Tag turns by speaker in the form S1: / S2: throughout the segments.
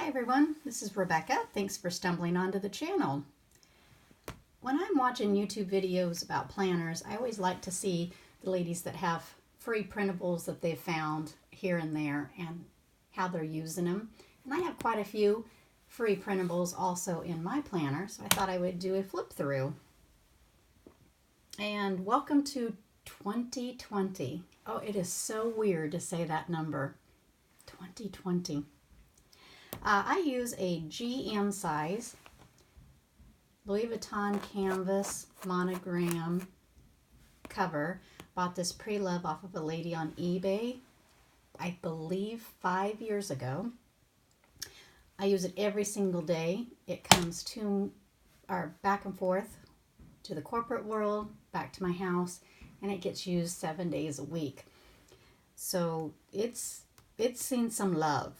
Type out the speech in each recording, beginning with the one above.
S1: Hi everyone, this is Rebecca. Thanks for stumbling onto the channel. When I'm watching YouTube videos about planners, I always like to see the ladies that have free printables that they've found here and there and how they're using them. And I have quite a few free printables also in my planner, so I thought I would do a flip through. And welcome to 2020. Oh, it is so weird to say that number, 2020. I use a GM size Louis Vuitton canvas monogram cover. Bought this pre-love off of a lady on eBay, I believe 5 years ago. I use it every single day. It comes to or back and forth to the corporate world, back to my house, and it gets used 7 days a week. So it's seen some love.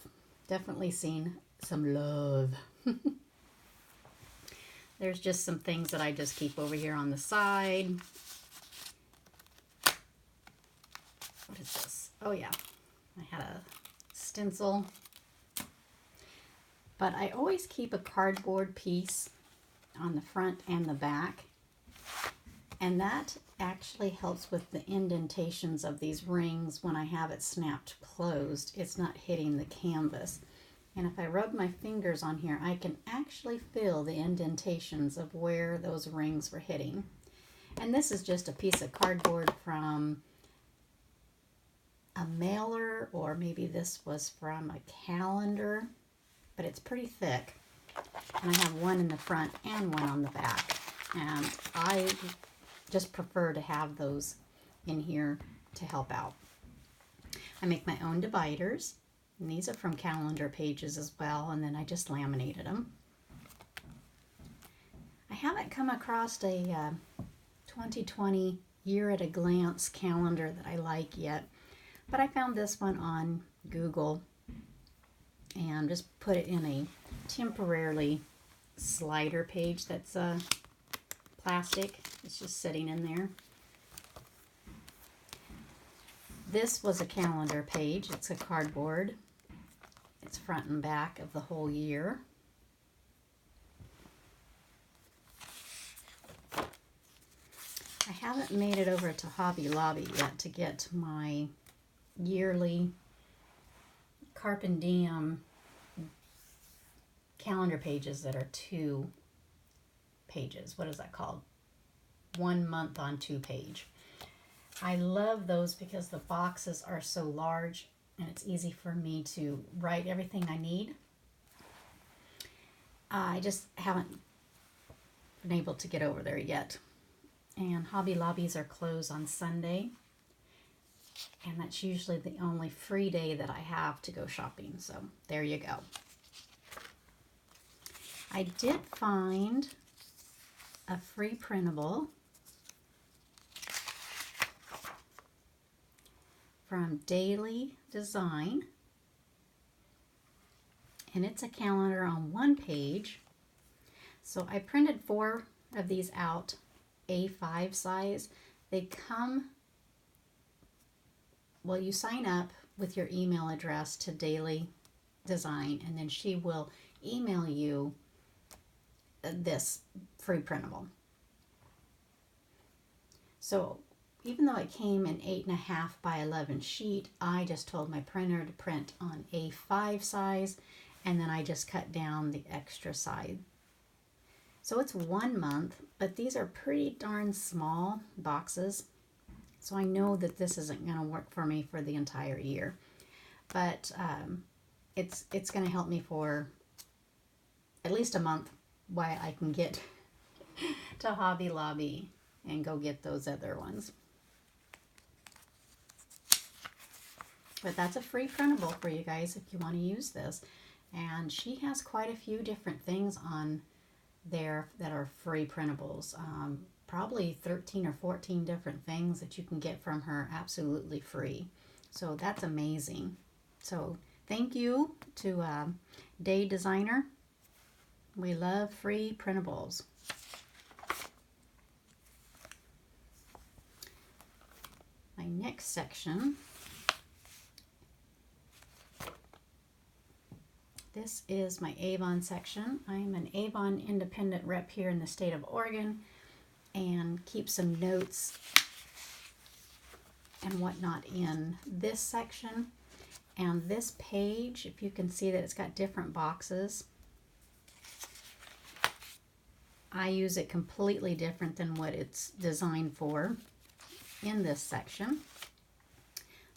S1: Definitely seen some love. There's just some things that I just keep over here on the side. What is this? Oh yeah, I had a stencil. But I always keep a cardboard piece on the front and the back. And that actually helps with the indentations of these rings when I have it snapped closed. It's not hitting the canvas. And if I rub my fingers on here, I can actually feel the indentations of where those rings were hitting. And this is just a piece of cardboard from a mailer, or maybe this was from a calendar, but it's pretty thick. And I have one in the front and one on the back. And I just prefer to have those in here to help out. I make my own dividers, and these are from calendar pages as well, and then I just laminated them. I haven't come across a 2020 year at a glance calendar that I like yet, but I found this one on Google and just put it in a temporarily slider page that's plastic. It's just sitting in there. This was a calendar page. It's a cardboard. It's front and back of the whole year. I haven't made it over to Hobby Lobby yet to get my yearly Carpe Diem calendar pages that are 2 pages. What is that called? 1 month on 2 page. I love those because the boxes are so large and it's easy for me to write everything I need. I just haven't been able to get over there yet. And Hobby Lobbies are closed on Sunday. And that's usually the only free day that I have to go shopping. So there you go. I did find a free printable from Daily Design, and it's a calendar on 1 page. So I printed 4 of these out, A5 size. They come, well, you sign up with your email address to Daily Design, and then she will email you this free printable. So even though it came in 8.5 by 11 sheet, I just told my printer to print on A5 size, and then I just cut down the extra side. So it's 1 month, but these are pretty darn small boxes. So I know that this isn't going to work for me for the entire year. But it's going to help me for at least a month while I can get to Hobby Lobby and go get those other ones. But that's a free printable for you guys if you want to use this. And she has quite a few different things on there that are free printables. Probably 13 or 14 different things that you can get from her absolutely free. So that's amazing. So thank you to Day Designer. We love free printables. My next section This is my Avon section. I'm an Avon independent rep here in the state of Oregon and keep some notes and whatnot in this section. And this page, if you can see that it's got different boxes, I use it completely different than what it's designed for in this section.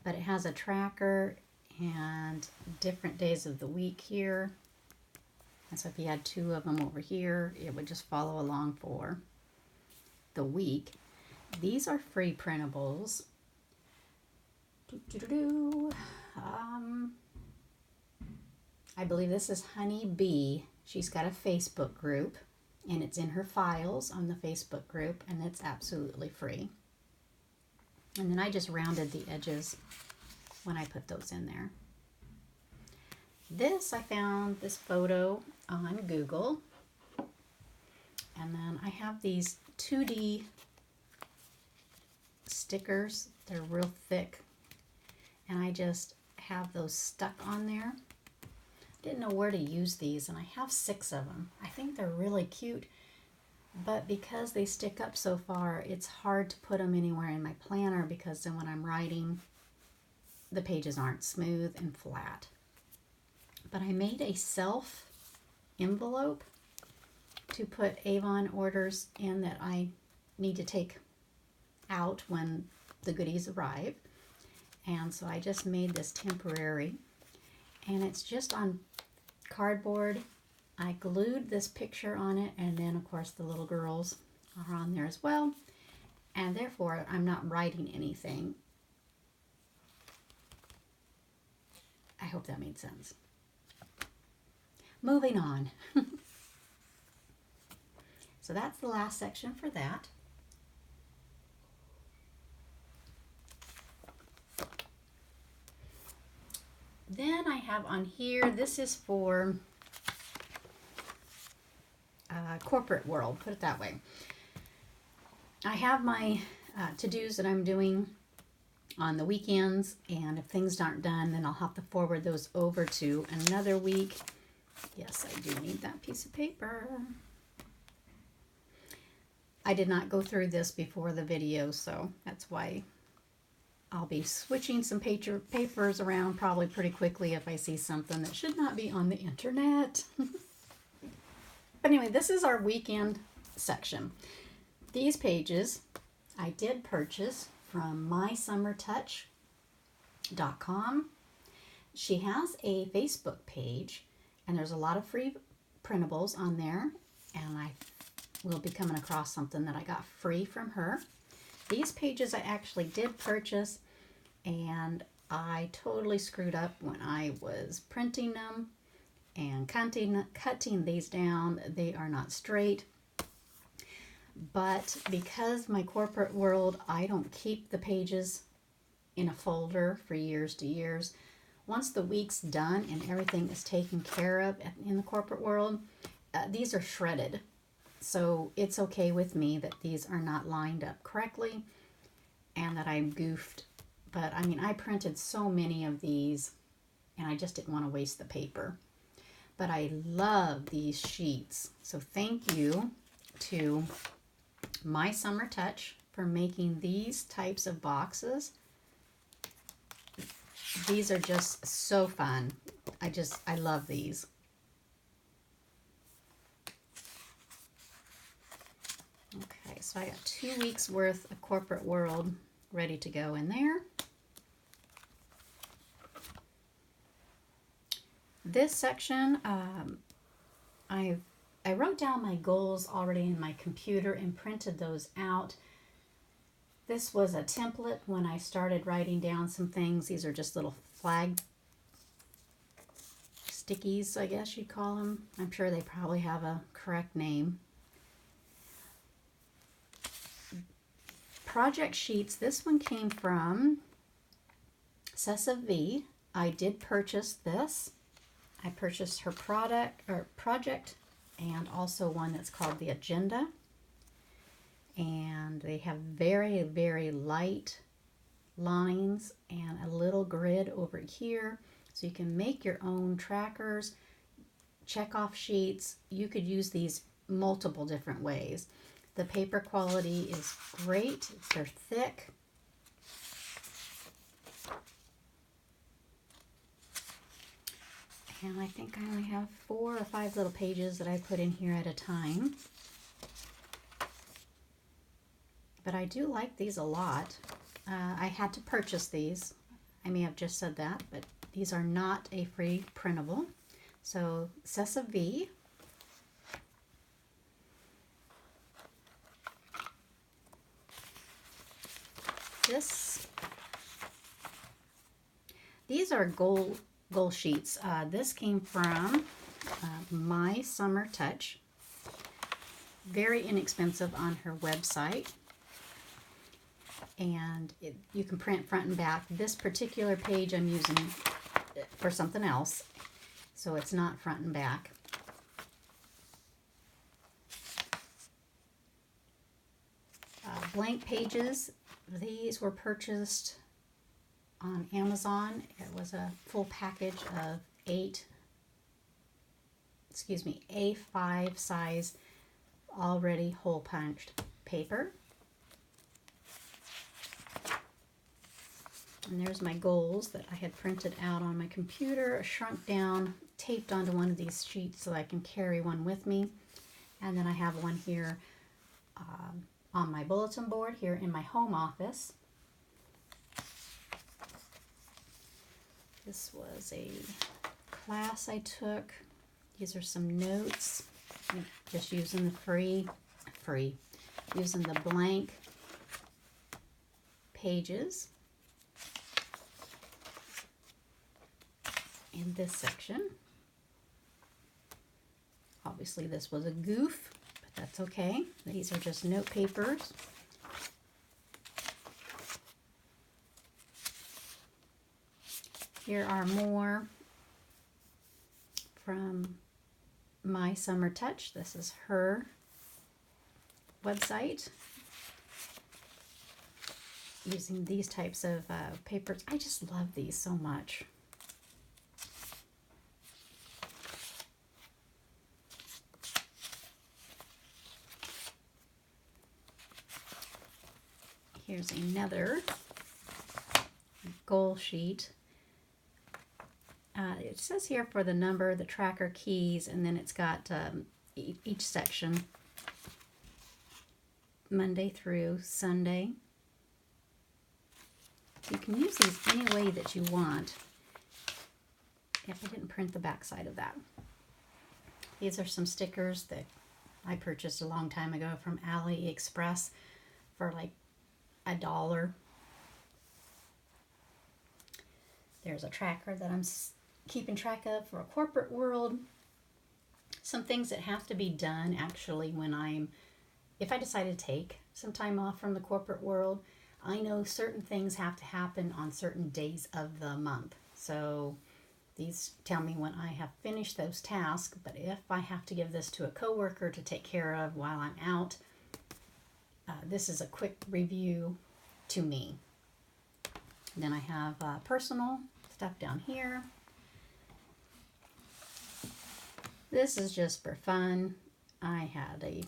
S1: But it has a tracker and different days of the week here. And so if you had 2 of them over here, it would just follow along for the week. These are free printables. I believe this is Honey Bee. She's got a Facebook group, and it's in her files on the Facebook group, and it's absolutely free. And then I just rounded the edges when I put those in there. I found this photo on Google, and then I have these 2D stickers. They're real thick, and I just have those stuck on there. Didn't know where to use these, and I have 6 of them. I think they're really cute, but because they stick up so far, it's hard to put them anywhere in my planner, because then when I'm writing, the pages aren't smooth and flat. But I made a self envelope to put Avon orders in that I need to take out when the goodies arrive. And so I just made this temporary, and it's just on cardboard. I glued this picture on it, and then of course the little girls are on there as well, and therefore I'm not writing anything. I hope that made sense. Moving on. So that's the last section for that. Then I have on here, this is for corporate world, put it that way. I have my to-dos that I'm doing on the weekends, and if things aren't done, then I'll have to forward those over to another week. Yes, I do need that piece of paper. I did not go through this before the video, so that's why I'll be switching some papers around probably pretty quickly if I see something that should not be on the internet. But anyway, this is our weekend section. These pages I did purchase from mysummertouch.com. She has a Facebook page, and there's a lot of free printables on there, and I will be coming across something that I got free from her. These pages I actually did purchase, and I totally screwed up when I was printing them and cutting these down. They are not straight. But because my corporate world, I don't keep the pages in a folder for years to years. Once the week's done and everything is taken care of in the corporate world, these are shredded. So it's okay with me that these are not lined up correctly and that I goofed. But I mean, I printed so many of these and I just didn't want to waste the paper. But I love these sheets. So thank you to My Summer Touch for making these types of boxes. These are just so fun. I love these. Okay, so I got 2 weeks worth of corporate world ready to go in there. This section, I wrote down my goals already in my computer and printed those out. This was a template when I started writing down some things. These are just little flag stickies, I guess you'd call them. I'm sure they probably have a correct name. Project sheets. This one came from Cessa V. I did purchase this. I purchased her project and also one that's called the Agenda. And they have very, very light lines and a little grid over here. So you can make your own trackers. check-off sheets. You could use these multiple different ways. The paper quality is great. They're thick. And I think I only have 4 or 5 little pages that I put in here at a time. But I do like these a lot. I had to purchase these. I may have just said that, but these are not a free printable. So Cessa V. These are goal sheets. This came from My Summer Touch. Very inexpensive on her website. And you can print front and back. This particular page I'm using for something else, so it's not front and back. Blank pages. These were purchased on Amazon. It was a full package of A5 size already hole punched paper. And there's my goals that I had printed out on my computer, shrunk down, taped onto one of these sheets so I can carry one with me. And then I have one here on my bulletin board here in my home office. This was a class I took. These are some notes. Just using the using the blank pages in this section. Obviously this was a goof, but that's okay. These are just note papers. Here are more from My Summer Touch. This is her website. Using these types of papers. I just love these so much. Here's another goal sheet. It says here for the number, the tracker keys, and then it's got each section, Monday through Sunday. You can use these any way that you want. Yep, I didn't print the back side of that. These are some stickers that I purchased a long time ago from AliExpress for like $1. There's a tracker that I'm keeping track of for a corporate world. Some things that have to be done actually when if I decide to take some time off from the corporate world, I know certain things have to happen on certain days of the month. So these tell me when I have finished those tasks, but if I have to give this to a coworker to take care of while I'm out, this is a quick review to me. Then I have personal stuff down here. This is just for fun. I had a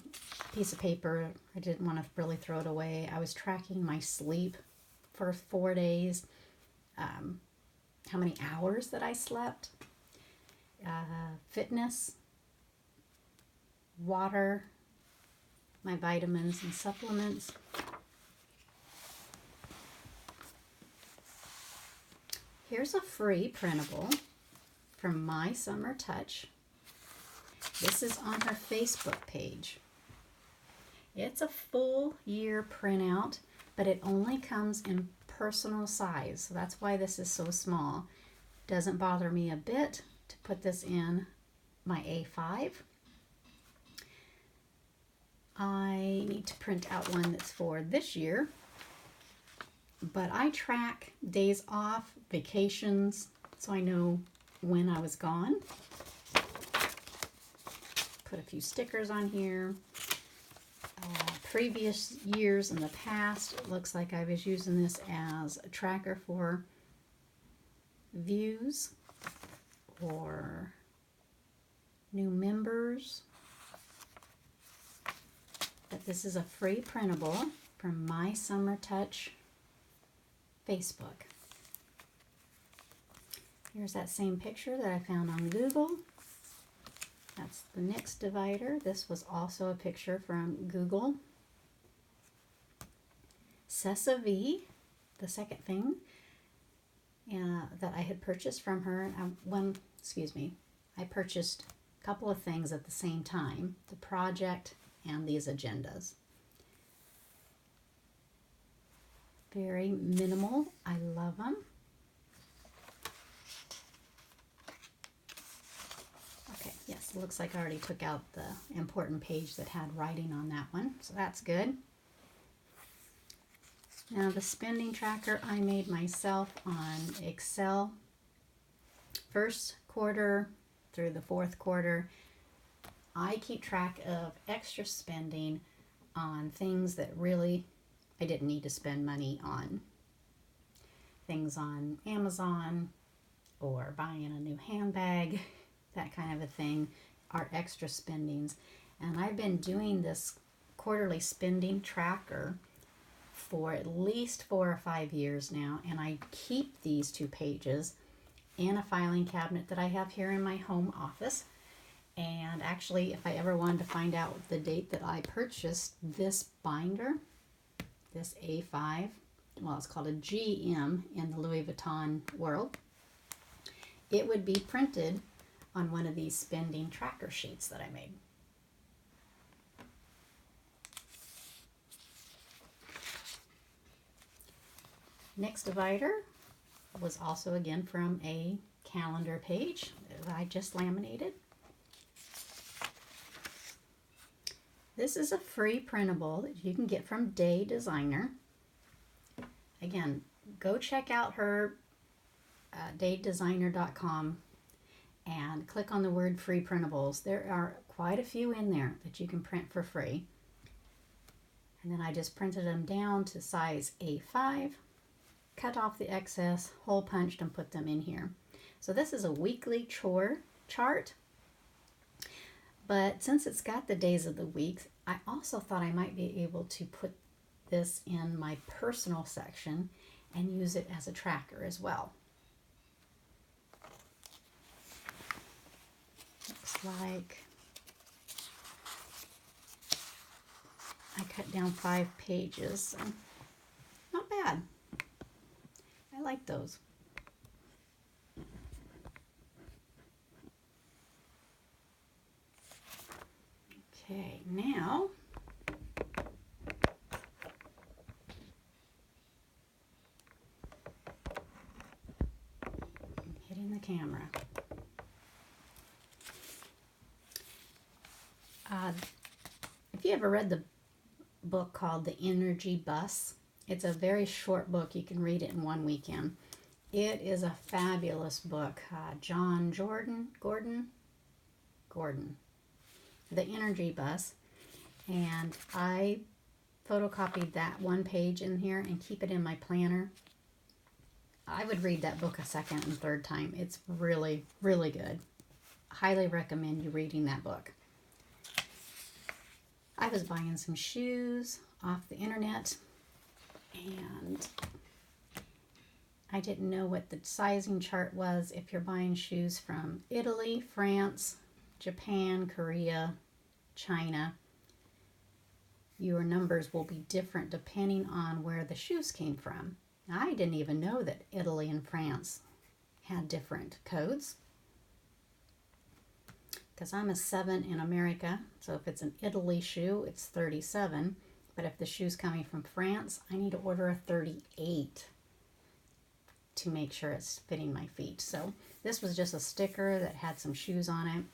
S1: piece of paper. I didn't want to really throw it away. I was tracking my sleep for 4 days, how many hours that I slept, fitness, water, my vitamins and supplements. Here's a free printable from My Summer Touch. This is on her Facebook page. It's a full year printout, but it only comes in personal size. So that's why this is so small. Doesn't bother me a bit to put this in my A5. I need to print out one that's for this year, but I track days off, vacations, so I know when I was gone. Put a few stickers on here. Previous years in the past, it looks like I was using this as a tracker for views or new members that this is a free printable from My Summer Touch Facebook. Here's that same picture that I found on Google. That's the next divider. This was also a picture from Google. Cessa V, the second thing that I had purchased from her. I purchased a couple of things at the same time, the project and these agendas. Very minimal. I love them. Okay, yes, it looks like I already took out the important page that had writing on that one, so that's good. Now the spending tracker I made myself on Excel. First quarter through the fourth quarter, I keep track of extra spending on things that really I didn't need to spend money on. Things on Amazon or buying a new handbag, that kind of a thing, are extra spendings. And I've been doing this quarterly spending tracker for at least 4 or 5 years now, and I keep these 2 pages in a filing cabinet that I have here in my home office. And actually, if I ever wanted to find out the date that I purchased this binder, this A5, well, it's called a GM in the Louis Vuitton world, it would be printed on one of these spending tracker sheets that I made. Next divider was also again from a calendar page that I just laminated. This is a free printable that you can get from Day Designer. Again, go check out her daydesigner.com and click on the word free printables. There are quite a few in there that you can print for free. And then I just printed them down to size A5, cut off the excess, hole punched, and put them in here. So this is a weekly chore chart, but since it's got the days of the week, I also thought I might be able to put this in my personal section and use it as a tracker as well. Looks like I cut down 5 pages, so not bad. I like those. Okay, now I'm hitting the camera. If you ever read the book called The Energy Bus, it's a very short book. You can read it in one weekend. It is a fabulous book. John Gordon, The Energy Bus. And I photocopied that one page in here and keep it in my planner. I would read that book a second and third time. It's really, really good. Highly recommend you reading that book. I was buying some shoes off the internet, and I didn't know what the sizing chart was. If you're buying shoes from Italy, France, Japan, Korea, China, your numbers will be different depending on where the shoes came from. I didn't even know that Italy and France had different codes, because I'm a 7 in America, so if it's an Italy shoe, it's 37. But if the shoe's coming from France, I need to order a 38 to make sure it's fitting my feet. So this was just a sticker that had some shoes on it.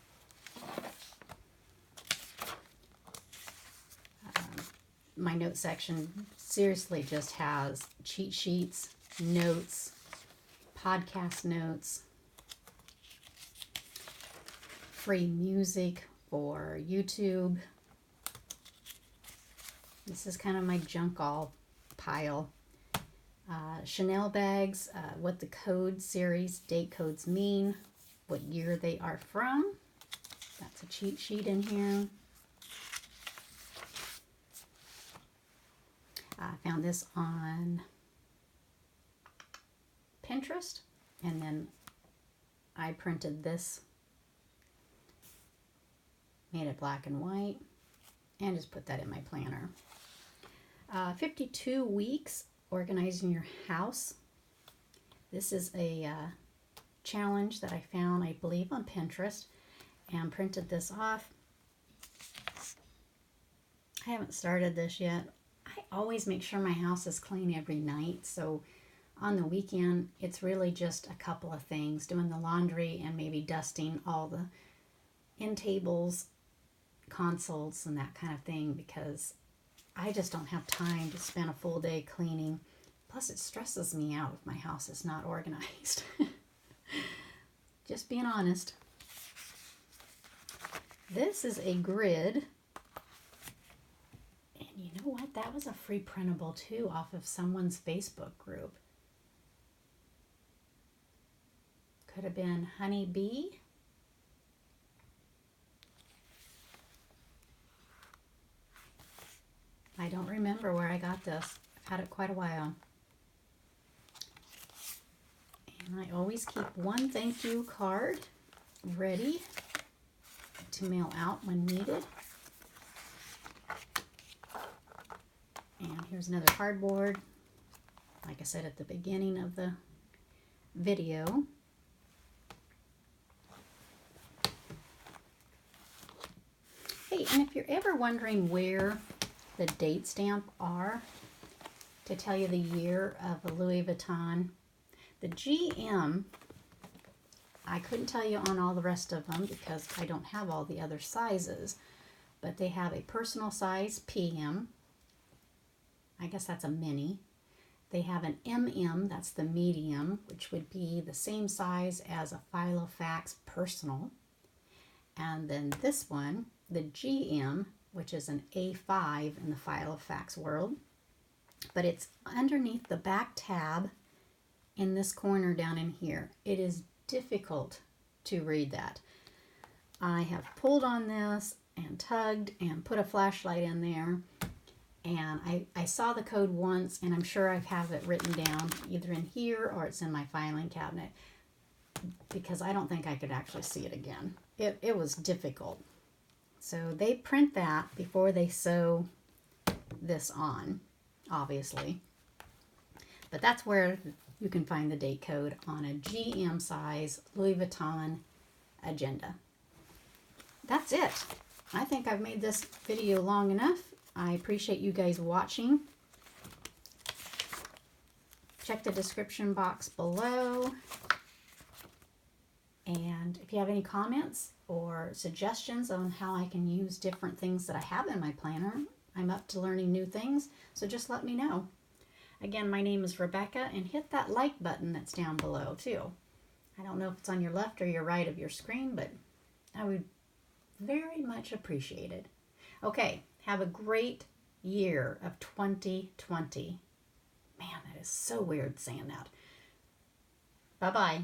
S1: My note section seriously just has cheat sheets, notes, podcast notes, free music for YouTube. This is kind of my junk all pile. Chanel bags, what the code series date codes mean, what year they are from. That's a cheat sheet in here. I found this on Pinterest, and then I printed this, made it black and white, and just put that in my planner. 52 weeks organizing your house. This is a challenge that I found, I believe, on Pinterest, and printed this off. I haven't started this yet. I always make sure my house is clean every night, so on the weekend it's really just a couple of things, doing the laundry and maybe dusting all the end tables, consoles, and that kind of thing, because I just don't have time to spend a full day cleaning. Plus it stresses me out if my house is not organized. Just being honest. This is a grid. And you know what? That was a free printable too, off of someone's Facebook group. Could have been Honey Bee. I don't remember where I got this. I've had it quite a while. And I always keep one thank you card ready to mail out when needed. And here's another cardboard, like I said at the beginning of the video. Hey, and if you're ever wondering where the date stamp are to tell you the year of a Louis Vuitton, the GM, I couldn't tell you on all the rest of them because I don't have all the other sizes, but they have a personal size PM. I guess that's a mini. They have an MM, that's the medium, which would be the same size as a Filofax personal. And then this one, the GM, which is an A5 in the Filofax world, but it's underneath the back tab in this corner down in here. It is difficult to read that. I have pulled on this and tugged and put a flashlight in there, and I saw the code once, and I'm sure I have it written down either in here or it's in my filing cabinet, because I don't think I could actually see it again. It was difficult. So they print that before they sew this on, obviously. But that's where you can find the date code on a GM size Louis Vuitton agenda. That's it. I think I've made this video long enough. I appreciate you guys watching. Check the description box below. And if you have any comments or suggestions on how I can use different things that I have in my planner, I'm up to learning new things, so just let me know. Again, my name is Rebecca, and hit that like button that's down below too. I don't know if it's on your left or your right of your screen, but I would very much appreciate it. Okay, have a great year of 2020. Man, that is so weird saying that. Bye-bye.